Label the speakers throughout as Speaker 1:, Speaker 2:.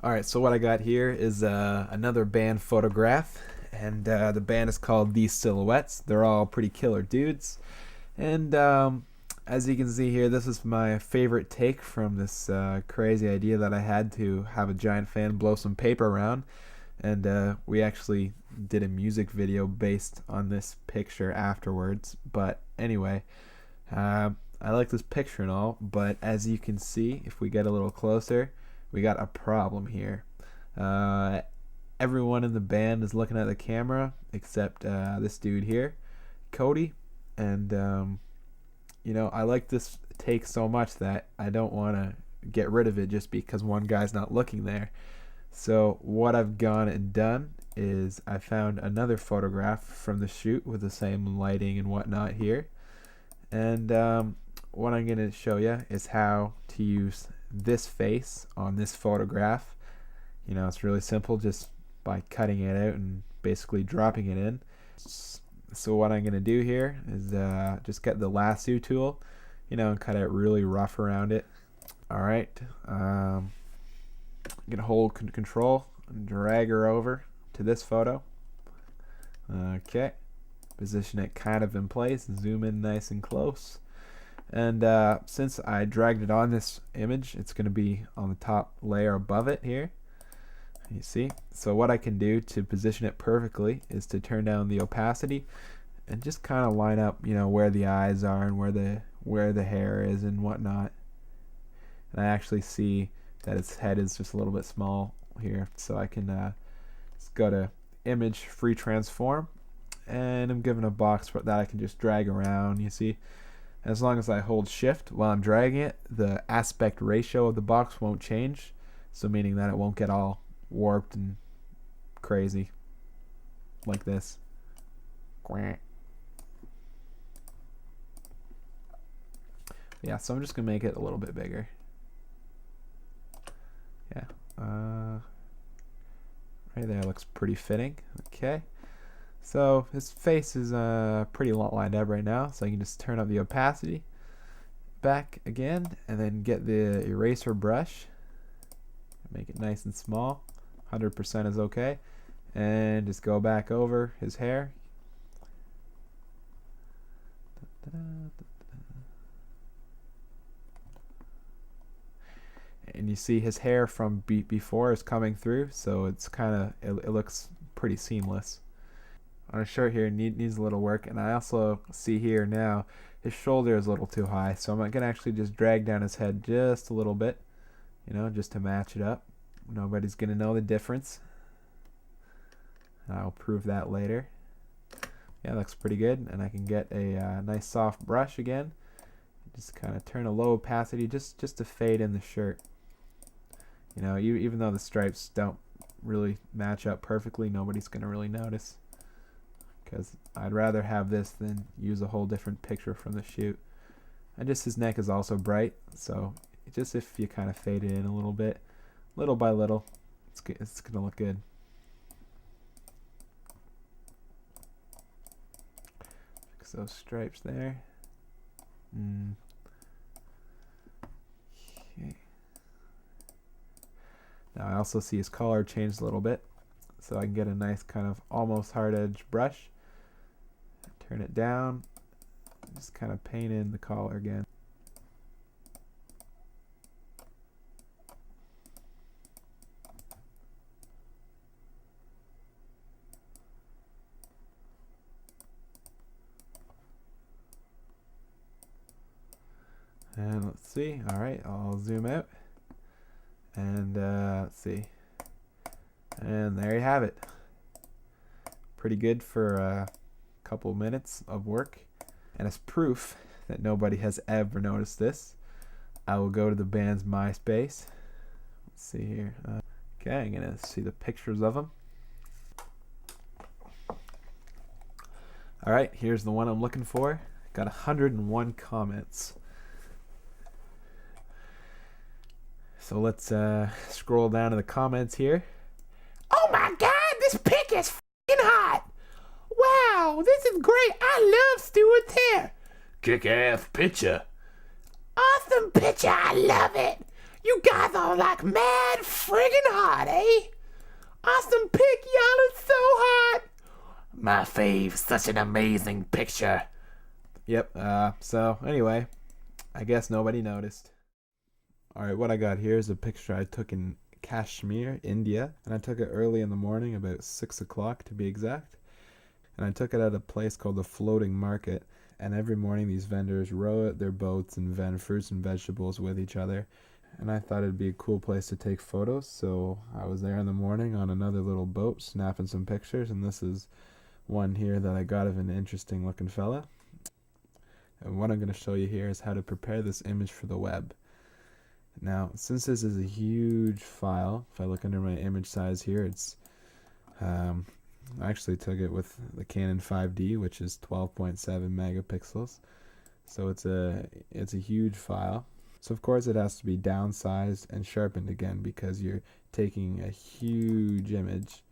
Speaker 1: All right, so what I got here is another band photograph, and the band is called These Silhouettes. They're all pretty killer dudes, and as you can see here, this is my favorite take from this crazy idea that I had to have a giant fan blow some paper around, and we actually did a music video based on this picture afterwards. But anyway, I like this picture and all, but as you can see, if we get a little closer, we got a problem here. Uh, Everyone in the band is looking at the camera except this dude here, Cody, and I like this take so much that I don't want to get rid of it just because one guy's not looking there. So what I've gone and done is I found another photograph from the shoot with the same lighting and whatnot here, and what I'm going to show you is how to use this face on this photograph. It's really simple, just by cutting it out and basically dropping it in. So what I'm going to do here is just get the lasso tool, and cut it really rough around it. Alright, I'm going to hold control and drag her over to this photo. Okay, position it kind of in place, zoom in nice and close. And since I dragged it on this image, it's going to be on the top layer above it here. You see? So what I can do to position it perfectly is to turn down the opacity and just kind of line up, where the eyes are and where the hair is and whatnot. And I actually see that its head is just a little bit small here, so I can just go to Image Free Transform, and I'm given a box that I can just drag around. You see? As long as I hold shift while I'm dragging it, the aspect ratio of the box won't change, so meaning that it won't get all warped and crazy like this. Yeah, so I'm just gonna make it a little bit bigger. Yeah, right there looks pretty fitting. Okay, so his face is pretty lined up right now, so I can just turn up the opacity back again and then get the eraser brush, make it nice and small. 100% is okay, and just go back over his hair. And you see his hair from before is coming through, so it's it looks pretty seamless. On his shirt here needs a little work, and I also see here now his shoulder is a little too high, so I'm gonna actually just drag down his head just a little bit, just to match it up. Nobody's gonna know the difference. I'll prove that later. Yeah, looks pretty good, and I can get a nice soft brush again. Just kind of turn a low opacity just to fade in the shirt. Even though the stripes don't really match up perfectly, nobody's gonna really notice, because I'd rather have this than use a whole different picture from the shoot. And just his neck is also bright, so just if you kind of fade it in a little bit, little by little, it's gonna look good. Fix those stripes there. Okay. Now I also see his collar changed a little bit, so I can get a nice kind of almost hard edge brush. Turn it down, just kind of paint in the collar again. And let's see. Alright, I'll zoom out. And let's see. And there you have it. Pretty good for a couple minutes of work. And as proof that nobody has ever noticed this, I will go to the band's MySpace. Let's see here. Okay, I'm going to see the pictures of them. Alright, here's the one I'm looking for. Got 101 comments. So let's scroll down to the comments here.
Speaker 2: Oh my god, this pic is f***ing hot! Wow, this is great! I love Stuart's hair!
Speaker 3: Kick-ass picture.
Speaker 2: Awesome picture, I love it! You guys are like mad friggin' hot, eh? Awesome pic, y'all are so hot. My fave, such an amazing picture.
Speaker 1: Yep, so anyway, I guess nobody noticed. Alright, what I got here is a picture I took in Kashmir, India, and I took it early in the morning, about 6 o'clock to be exact. And I took it at a place called the Floating Market, and every morning these vendors row out their boats and vend fruits and vegetables with each other. And I thought it'd be a cool place to take photos, so I was there in the morning on another little boat snapping some pictures, and this is one here that I got of an interesting looking fella. And what I'm going to show you here is how to prepare this image for the web. Now, since this is a huge file, if I look under my image size here, it's I actually took it with the Canon 5D, which is 12.7 megapixels. So it's a huge file. So of course it has to be downsized and sharpened again, because you're taking a huge image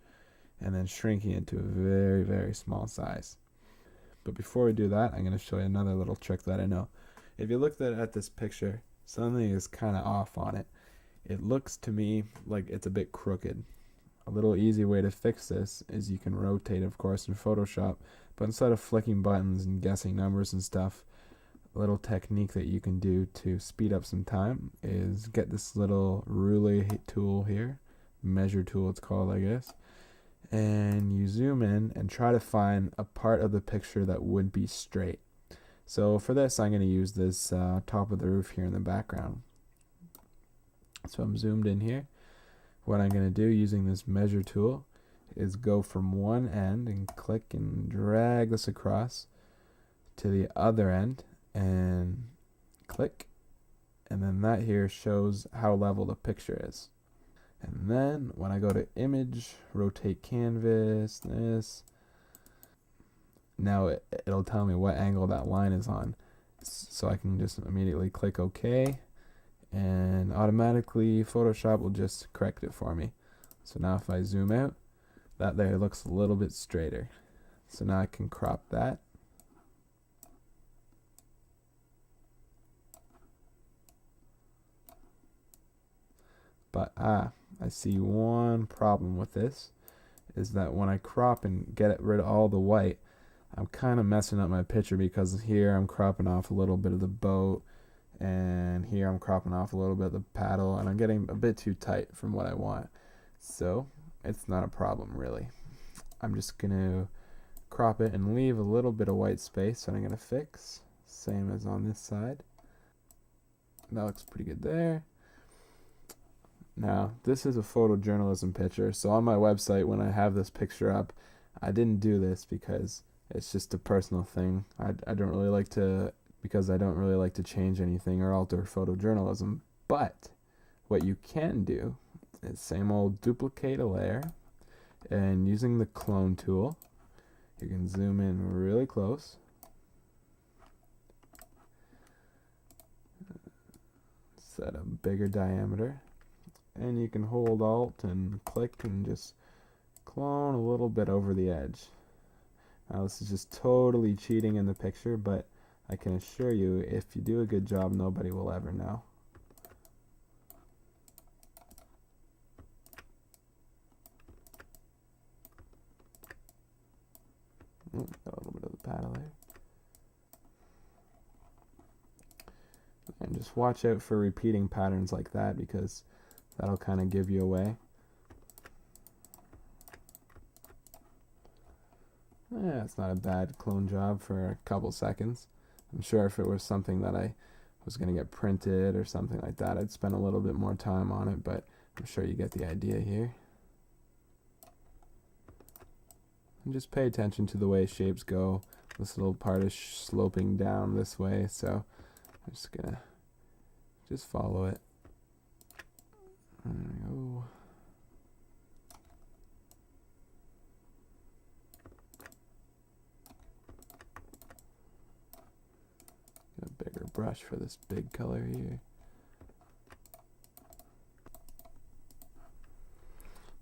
Speaker 1: and then shrinking it to a very, very small size. But before we do that, I'm going to show you another little trick that I know. If you look at this picture, something is kind of off on it. It looks to me like it's a bit crooked. A little easy way to fix this is you can rotate, of course, in Photoshop, but instead of flicking buttons and guessing numbers and stuff, a little technique that you can do to speed up some time is get this little ruler tool here, measure tool it's called, I guess, and you zoom in and try to find a part of the picture that would be straight. So for this, I'm going to use this top of the roof here in the background. So I'm zoomed in here. What I'm going to do using this measure tool is go from one end and click and drag this across to the other end and click, and then that here shows how level the picture is. And then when I go to image, rotate canvas, this, now it'll tell me what angle that line is on, so I can just immediately click OK, and automatically Photoshop will just correct it for me. So now if I zoom out, that there looks a little bit straighter. So now I can crop that. But I see one problem with this, is that when I crop and get rid of all the white, I'm kind of messing up my picture, because here I'm cropping off a little bit of the boat, and here I'm cropping off a little bit of the paddle, and I'm getting a bit too tight from what I want. So it's not a problem really. I'm just going to crop it and leave a little bit of white space that I'm going to fix, same as on this side. That looks pretty good there. Now, this is a photojournalism picture, so on my website, when I have this picture up, I didn't do this because it's just a personal thing. I don't really like to, because I don't really like to change anything or alter photojournalism. But what you can do is same old, duplicate a layer, and using the clone tool, you can zoom in really close. Set a bigger diameter. And you can hold Alt and click and just clone a little bit over the edge. Now this is just totally cheating in the picture, but I can assure you, if you do a good job, nobody will ever know. Got a little bit of the paddle there. And just watch out for repeating patterns like that, because that'll kind of give you away. Yeah, it's not a bad clone job for a couple seconds. I'm sure if it was something that I was going to get printed or something like that, I'd spend a little bit more time on it, but I'm sure you get the idea here. And just pay attention to the way shapes go. This little part is sloping down this way, so I'm just going to just follow it. There we go. Get a bigger brush for this big color here.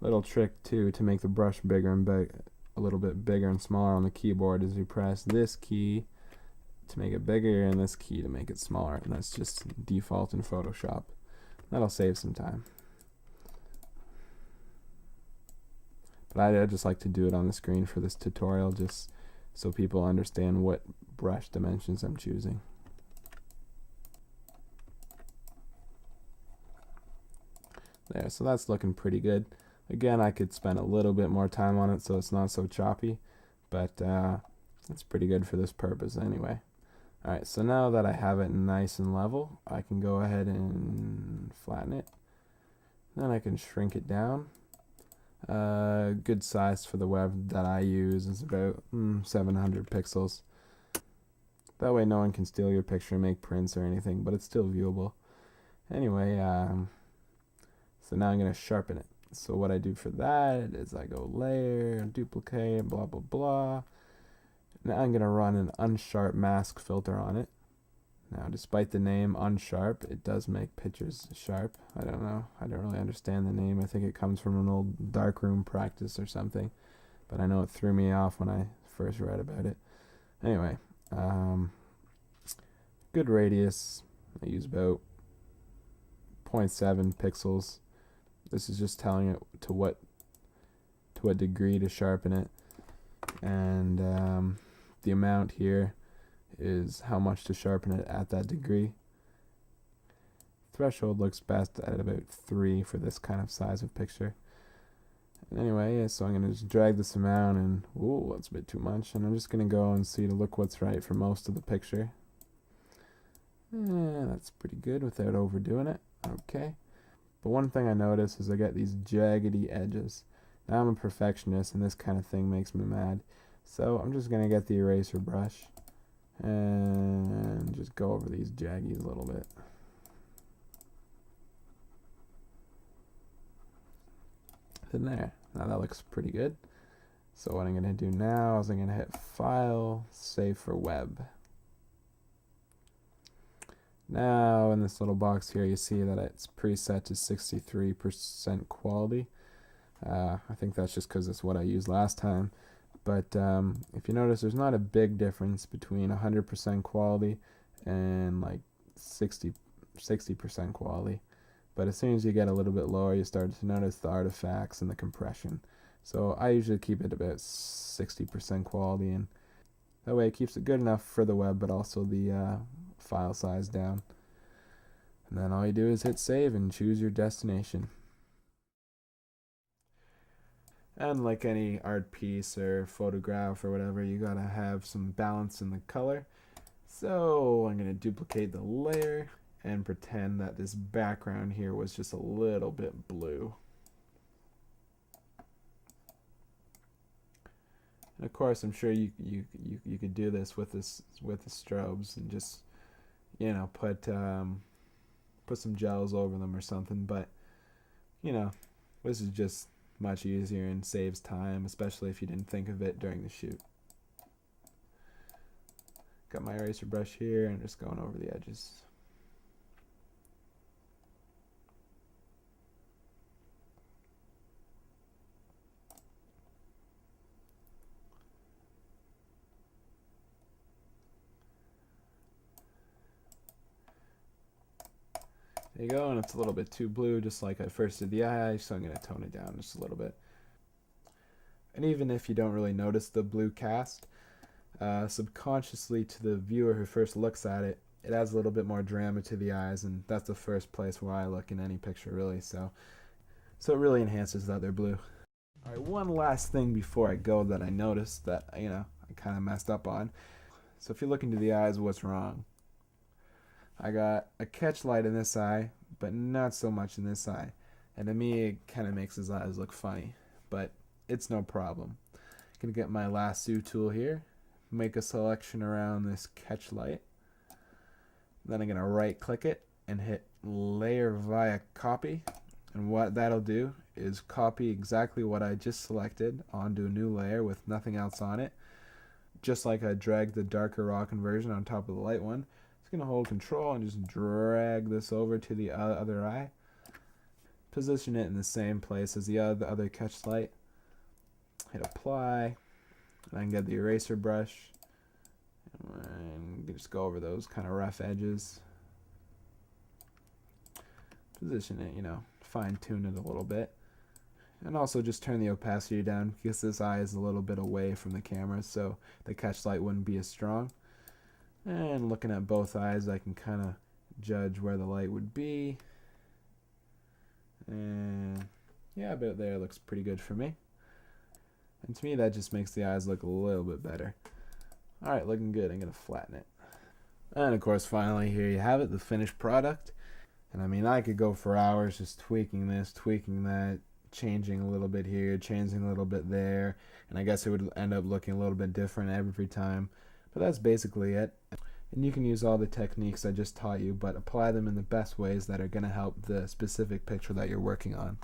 Speaker 1: Little trick too to make the brush bigger and a little bit bigger and smaller on the keyboard is you press this key to make it bigger and this key to make it smaller, and that's just default in Photoshop. That'll save some time. But I just like to do it on the screen for this tutorial, just so people understand what brush dimensions I'm choosing. There, so that's looking pretty good. Again, I could spend a little bit more time on it so it's not so choppy, but it's pretty good for this purpose anyway. Alright, so now that I have it nice and level, I can go ahead and flatten it. Then I can shrink it down. Good size for the web that I use is about 700 pixels. That way no one can steal your picture, make prints or anything, but it's still viewable. Anyway, so now I'm going to sharpen it. So what I do for that is I go layer, duplicate, blah, blah, blah. Now I'm going to run an unsharp mask filter on it. Now, despite the name unsharp, it does make pictures sharp. I don't know. I don't really understand the name. I think it comes from an old darkroom practice or something. But I know it threw me off when I first read about it. Anyway, good radius. I use about 0.7 pixels. This is just telling it to what degree to sharpen it. And the amount here is how much to sharpen it at that degree. Threshold looks best at about 3 for this kind of size of picture. And anyway, yeah, so I'm going to just drag this amount and, ooh, that's a bit too much. And I'm just going to go and see to look what's right for most of the picture. That's pretty good without overdoing it. Okay. But one thing I notice is I get these jaggedy edges. Now I'm a perfectionist and this kind of thing makes me mad. So I'm just going to get the eraser brush and just go over these jaggies a little bit. In there. Now that looks pretty good. So what I'm going to do now is I'm going to hit File, Save for Web. Now in this little box here you see that it's preset to 63% quality. I think that's just because it's what I used last time. But if you notice, there's not a big difference between 100% quality and like 60% quality. But as soon as you get a little bit lower, you start to notice the artifacts and the compression. So I usually keep it about 60% quality, and that way it keeps it good enough for the web, but also the file size down. And then all you do is hit save and choose your destination. And like any art piece or photograph or whatever, you gotta have some balance in the color. So I'm gonna duplicate the layer and pretend that this background here was just a little bit blue. And of course, I'm sure you could do this with the strobes and just, you know, put some gels over them or something. But you know, this is just much easier and saves time, especially if you didn't think of it during the shoot. Got my eraser brush here and just going over the edges. There you go, and it's a little bit too blue, just like I first did the eye, so I'm going to tone it down just a little bit. And even if you don't really notice the blue cast, subconsciously to the viewer who first looks at it, it adds a little bit more drama to the eyes, and that's the first place where I look in any picture, really. So it really enhances that they're blue. All right, one last thing before I go that I noticed that, you know, I kind of messed up on. So if you look into the eyes, what's wrong? I got a catch light in this eye, but not so much in this eye. And to me, it kind of makes his eyes look funny, but it's no problem. I'm going to get my lasso tool here, make a selection around this catch light. Then I'm going to right click it and hit layer via copy. And what that'll do is copy exactly what I just selected onto a new layer with nothing else on it. Just like I dragged the darker raw conversion on top of the light one. Going to hold control and just drag this over to the other eye. Position it in the same place as the other catch light. Hit apply. And I can get the eraser brush and just go over those kind of rough edges. position it, fine tune it a little bit. And also just turn the opacity down because this eye is a little bit away from the camera, so the catch light wouldn't be as strong. And looking at both eyes, I can kind of judge where the light would be. And yeah, about there looks pretty good for me. And to me, that just makes the eyes look a little bit better. Alright, looking good. I'm going to flatten it. And of course, finally, here you have it, the finished product. And I mean, I could go for hours just tweaking this, tweaking that, changing a little bit here, changing a little bit there. And I guess it would end up looking a little bit different every time. But that's basically it. And you can use all the techniques I just taught you, but apply them in the best ways that are going to help the specific picture that you're working on.